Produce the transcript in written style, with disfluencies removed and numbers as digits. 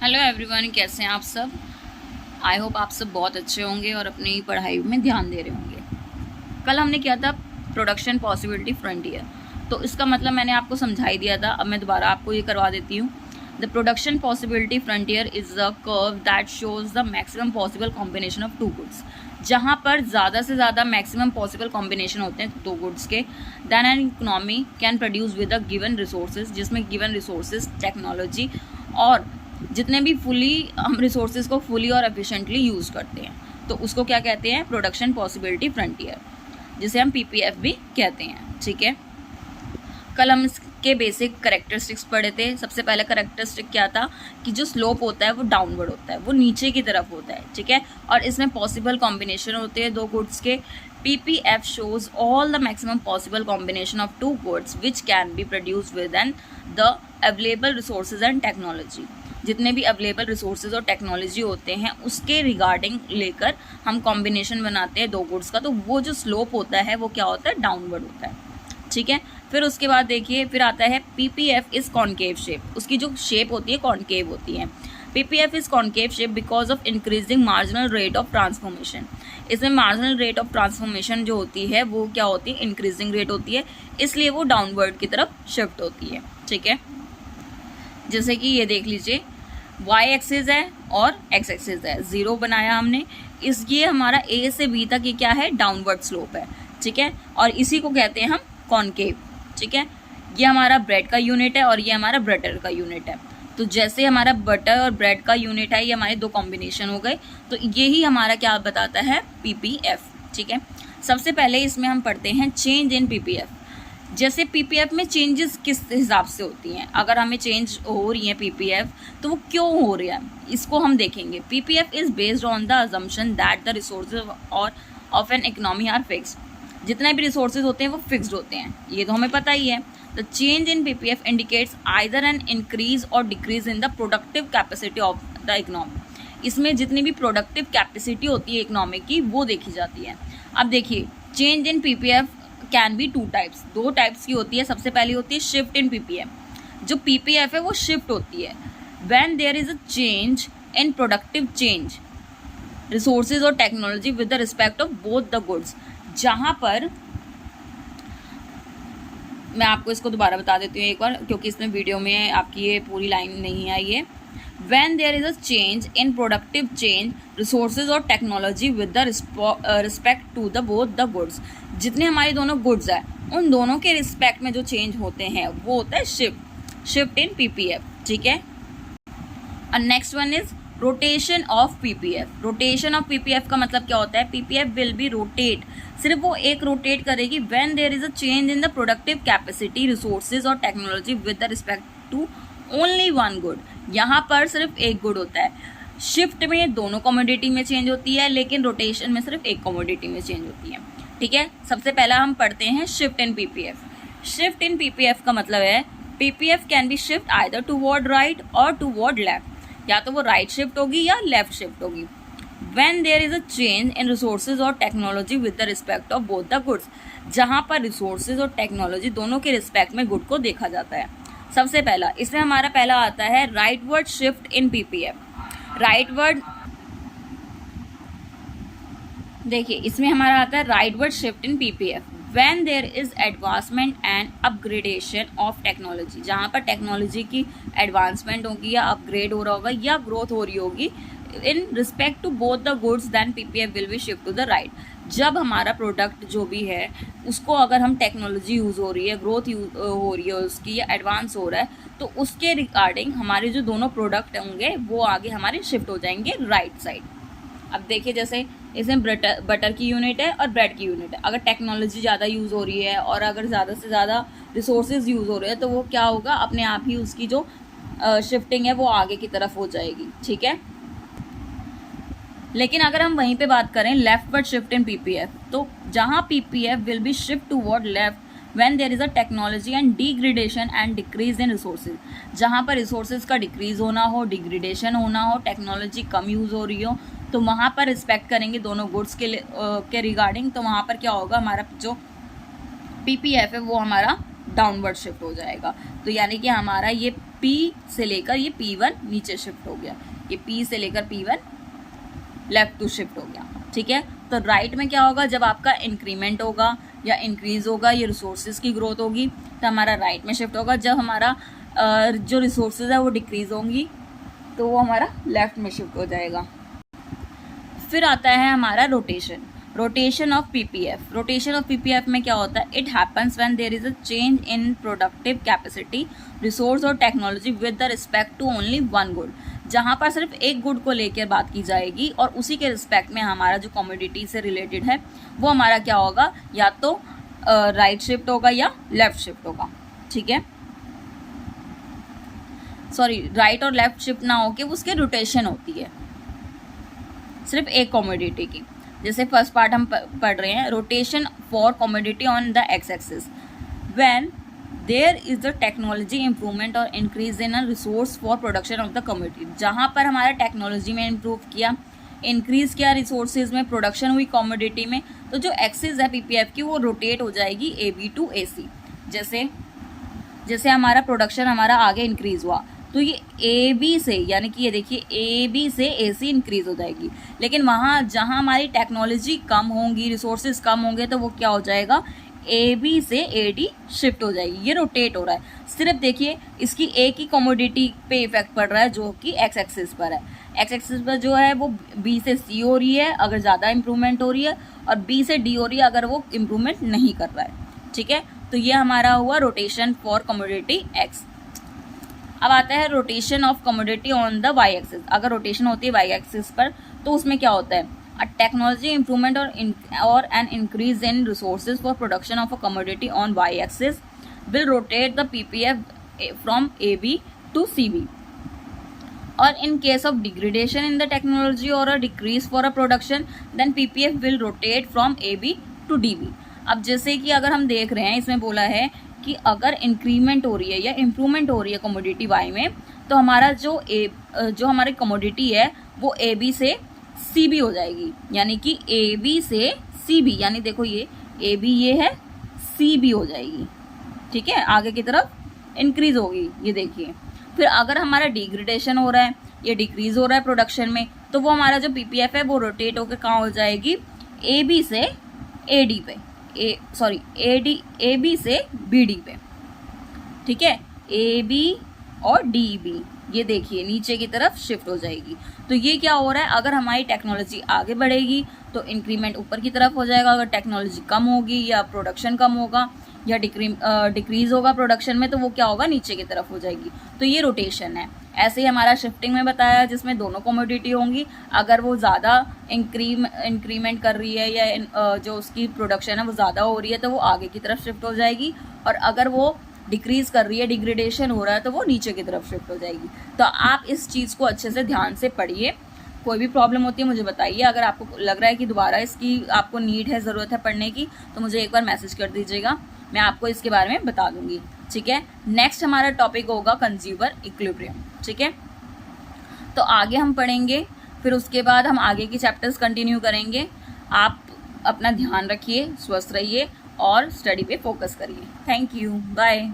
Hello everyone, कैसे हैं आप सब। आई होप आप सब बहुत अच्छे होंगे और अपनी पढ़ाई में ध्यान दे रहे होंगे। कल हमने किया था प्रोडक्शन पॉसिबिलिटी फ्रंटियर, तो इसका मतलब मैंने आपको समझा ही दिया था। अब मैं दोबारा आपको ये करवा देती हूँ। The production possibility frontier is a curve that shows the maximum possible combination of two goods. जहाँ पर ज़्यादा से ज़्यादा मैक्सिमम पॉसिबल कॉम्बिनेशन होते हैं दो गुड्स के, than an economy can produce with a given resources, जिसमें गिवन रिसोर्सेज, टेक्नोलॉजी और जितने भी हम रिसोर्सेज को फुली और एफिशिएंटली यूज़ करते हैं, तो उसको क्या कहते हैं, प्रोडक्शन पॉसिबिलिटी फ्रंटियर, जिसे हम पीपीएफ भी कहते हैं। ठीक है, कल हम इसके बेसिक करेक्टरिस्टिक्स पढ़े थे। सबसे पहला करेक्टरिस्टिक क्या था कि जो स्लोप होता है वो डाउनवर्ड होता है, वो नीचे की तरफ होता है। ठीक है, और इसमें पॉसिबल कॉम्बिनेशन होते हैं दो गुड्स के। PPF shows all the maximum possible combination of two goods which can be produced within the available resources and technology। जितने भी अवेलेबल रिसोर्सेज और टेक्नोलॉजी होते हैं उसके रिगार्डिंग लेकर हम कॉम्बिनेशन बनाते हैं दो गुड्स का, तो वो जो स्लोप होता है वो क्या होता है, डाउनवर्ड होता है। ठीक है, फिर उसके बाद देखिए, फिर आता है PPF इज कॉन्केव शेप। उसकी जो शेप होती है कॉन्केव होती है। PPF is concave shape because of increasing marginal rate of transformation. इसमें मार्जिनल रेट ऑफ ट्रांसफॉर्मेशन जो होती है वो क्या होती है, इंक्रीजिंग रेट होती है, इसलिए वो डाउनवर्ड की तरफ शिफ्ट होती है। ठीक है, जैसे कि ये देख लीजिए, वाई एक्सिस है और एक्स एक्सिस है, जीरो बनाया हमने। ये हमारा ए से बी तक ये क्या है, डाउनवर्ड स्लोप है। ठीक है, और इसी को कहते हैं हम कॉन्केव। ठीक है, ये हमारा ब्रेड का यूनिट है और ये हमारा बटर का यूनिट है। तो जैसे हमारा बटर और ब्रेड का यूनिट है, ये हमारे दो कॉम्बिनेशन हो गए, तो यही हमारा क्या बताता है, पीपीएफ। ठीक है, सबसे पहले इसमें हम पढ़ते हैं चेंज इन पीपीएफ। जैसे पीपीएफ में चेंजेस किस हिसाब से होती हैं, अगर हमें चेंज हो रही है पीपीएफ तो वो क्यों हो रहा है, इसको हम देखेंगे। PPF is based on the assumption that the resources or of an economy are fixed. जितने भी रिसोर्सेज होते हैं वो फिक्स्ड होते हैं, ये तो हमें पता ही है। The change in PPF indicates either an increase or decrease in the productive capacity of the economy. इसमें जितनी भी प्रोडक्टिव कैपेसिटी होती है इकोनॉमी की वो देखी जाती है। अब देखिए, change in PPF can be two types, दो टाइप्स की होती है। सबसे पहली होती है शिफ्ट इन पीपीएफ। जो पीपीएफ है वो शिफ्ट होती है when there is a change in productive change, resources or technology with the respect of both the goods. जहां पर मैं आपको इसको दोबारा बता देती हूँ एक बार, क्योंकि इसमें वीडियो में आपकी ये पूरी लाइन नहीं आई है। When there is a change in productive change, resources और technology with the respect to the both the goods, जितने हमारे दोनों गुड्स हैं उन दोनों के रिस्पेक्ट में जो चेंज होते हैं वो होता है शिफ्ट इन पीपीएफ। ठीक है, और next one is rotation of PPF. Rotation of PPF का मतलब क्या होता है, पीपीएफ विल बी रोटेट, सिर्फ वो एक रोटेट करेगी when there is a change in the productive capacity, resources or technology with the respect to only one good. यहाँ पर सिर्फ एक गुड होता है। शिफ्ट में दोनों कमोडिटी में चेंज होती है, लेकिन रोटेशन में सिर्फ एक कमोडिटी में चेंज होती है। ठीक है, सबसे पहला हम पढ़ते हैं shift in PPF. Shift in PPF का मतलब है PPF can be shift either toward right or toward left, या तो वो राइट शिफ्ट होगी या लेफ्ट शिफ्ट होगी। When there is a change in resources or technology with the respect of both the goods, जहाँ पर रिसोर्सेज और टेक्नोलॉजी दोनों के रिस्पेक्ट में गुड को देखा जाता है। सबसे पहला इसमें हमारा पहला आता है rightward shift in PPF. Rightward, देखिए इसमें हमारा आता है rightward shift in PPF when there is advancement and upgradation of technology. जहाँ पर टेक्नोलॉजी की एडवांसमेंट होगी या अपग्रेड हो रहा होगा या ग्रोथ हो रही होगी in respect to both the goods, then PPF will be shift to the right. जब हमारा प्रोडक्ट जो भी है उसको अगर हम टेक्नोलॉजी यूज़ हो रही है, ग्रोथ हो रही है उसकी, या एडवांस हो रहा है, तो उसके रिगार्डिंग हमारे जो दोनों प्रोडक्ट होंगे वो आगे हमारे शिफ्ट हो जाएंगे राइट साइड। अब देखिए, जैसे इसमें बटर की यूनिट है और ब्रेड की यूनिट है। अगर टेक्नोलॉजी ज़्यादा यूज़ हो रही है और अगर ज़्यादा से ज़्यादा रिसोर्सेज यूज़ हो रहे हैं तो वो क्या होगा, अपने आप ही उसकी जो शिफ्टिंग है वो आगे की तरफ हो जाएगी। ठीक है, लेकिन अगर हम वहीं पे बात करें लेफ्टवर्ड शिफ्ट इन पीपीएफ, तो जहां PPF will be shift toward left when there is a technology and degradation and decrease in resources. जहां पर रिसोर्सेज का डिक्रीज होना हो, डिग्रेडेशन होना हो, टेक्नोलॉजी कम यूज़ हो रही हो, तो वहाँ पर रिस्पेक्ट करेंगे दोनों गुड्स के रिगार्डिंग, तो वहाँ पर क्या होगा, हमारा जो पीपीएफ है वो हमारा डाउनवर्ड शिफ्ट हो जाएगा। तो यानी कि हमारा ये P से लेकर ये P1 नीचे शिफ्ट हो गया, ये P से लेकर P1 लेफ्ट टू शिफ्ट हो गया, ठीक है। तो राइट में क्या होगा, जब आपका इंक्रीमेंट होगा या इंक्रीज होगा, ये रिसोर्सेज की ग्रोथ होगी तो हमारा राइट में शिफ्ट होगा। जब हमारा जो रिसोर्सेज है वो डिक्रीज होंगी तो वो हमारा लेफ्ट में शिफ्ट हो जाएगा। फिर आता है हमारा rotation, rotation of PPF. Rotation of PPF में क्या होता है, it happens when there is a change in productive capacity, resource or technology with the respect to only one good. जहाँ पर सिर्फ एक गुड को लेकर बात की जाएगी और उसी के रिस्पेक्ट में हमारा जो कमोडिटी से रिलेटेड है वो हमारा क्या होगा, या तो राइट शिफ्ट होगा या लेफ्ट शिफ्ट होगा, ठीक है। सॉरी, राइट और लेफ्ट शिफ्ट ना होके उसके रोटेशन होती है सिर्फ एक कमोडिटी की। जैसे फर्स्ट पार्ट हम पढ़ रहे हैं, rotation for commodity on the X axis when there is the technology improvement or increase in a resource for production of the commodity. जहाँ पर हमारा टेक्नोलॉजी में इम्प्रूव किया, इंक्रीज किया रिसोर्सेज में, प्रोडक्शन हुई कमोडिटी में, तो जो एक्सिस है पीपीएफ की वो रोटेट हो जाएगी ए बी टू ए सी। जैसे हमारा प्रोडक्शन हमारा आगे इंक्रीज हुआ तो ये ए बी से, यानी कि ये देखिए ए बी से ए सी इंक्रीज हो जाएगी। लेकिन वहाँ जहाँ हमारी टेक्नोलॉजी कम होंगी, रिसोर्सेज कम होंगे, तो वो क्या हो जाएगा, ए बी से ए डी शिफ्ट हो जाएगी। ये रोटेट हो रहा है। सिर्फ देखिए इसकी एक ही कमोडिटी पे इफेक्ट पड़ रहा है जो कि एक्स एक्सिस पर है। एक्स एक्सिस पर जो है वो बी से सी हो रही है अगर ज़्यादा इंप्रूवमेंट हो रही है, और बी से डी हो रही है अगर वो इंप्रूवमेंट नहीं कर रहा है, ठीक है। तो ये हमारा हुआ रोटेशन फॉर कमोडिटी एक्स। अब आता है rotation of commodity on the y axis. अगर रोटेशन होती है वाई एक्सिस पर तो उसमें क्या होता है, a technology improvement or an increase in resources for production of a commodity on y-axis will rotate the PPF from AB to CB. Or in case of degradation in the technology or a decrease for a production, then PPF will rotate from AB to DB. अब जैसे कि अगर हम देख रहे हैं, इसमें बोला है कि अगर इंक्रीमेंट हो रही है या इम्प्रूवमेंट हो रही है कमोडिटी वाई में, तो हमारा जो हमारी कमोडिटी है वो AB से सी बी हो जाएगी, यानी कि ए बी से सी बी, यानी देखो ये ए बी ये है, सी बी हो जाएगी, ठीक है, आगे की तरफ इंक्रीज होगी। ये देखिए फिर अगर हमारा डिग्रेडेशन हो रहा है या डिक्रीज हो रहा है प्रोडक्शन में, तो वो हमारा जो पीपीएफ है वो रोटेट होकर कहाँ हो जाएगी, ए बी से ए डी पे, ए बी से बी डी पे, ठीक है, ए बी और डी बी, ये देखिए नीचे की तरफ शिफ्ट हो जाएगी। तो ये क्या हो रहा है, अगर हमारी टेक्नोलॉजी आगे बढ़ेगी तो इंक्रीमेंट ऊपर की तरफ हो जाएगा, अगर टेक्नोलॉजी कम होगी या प्रोडक्शन कम होगा या डिक्रीज होगा प्रोडक्शन में, तो वो क्या होगा, नीचे की तरफ हो जाएगी। तो ये रोटेशन है। ऐसे ही हमारा शिफ्टिंग में बताया जिसमें दोनों कमोडिटी होंगी, अगर वो ज़्यादा इंक्रीमेंट कर रही है या जो उसकी प्रोडक्शन है वो ज़्यादा हो रही है तो वो आगे की तरफ शिफ्ट हो जाएगी, और अगर वो डिक्रीज कर रही है, डिग्रेडेशन हो रहा है, तो वो नीचे की तरफ शिफ्ट हो जाएगी। तो आप इस चीज़ को अच्छे से ध्यान से पढ़िए। कोई भी प्रॉब्लम होती है मुझे बताइए। अगर आपको लग रहा है कि दोबारा इसकी आपको नीड है, ज़रूरत है पढ़ने की, तो मुझे एक बार मैसेज कर दीजिएगा, मैं आपको इसके बारे में बता दूंगी, ठीक है। नेक्स्ट हमारा टॉपिक होगा कंज्यूमर इक्विलिब्रियम, ठीक है। तो आगे हम पढ़ेंगे, फिर उसके बाद हम आगे की चैप्टर्स कंटिन्यू करेंगे। आप अपना ध्यान रखिए, स्वस्थ रहिए और स्टडी पे फोकस करिए। Thank you, bye.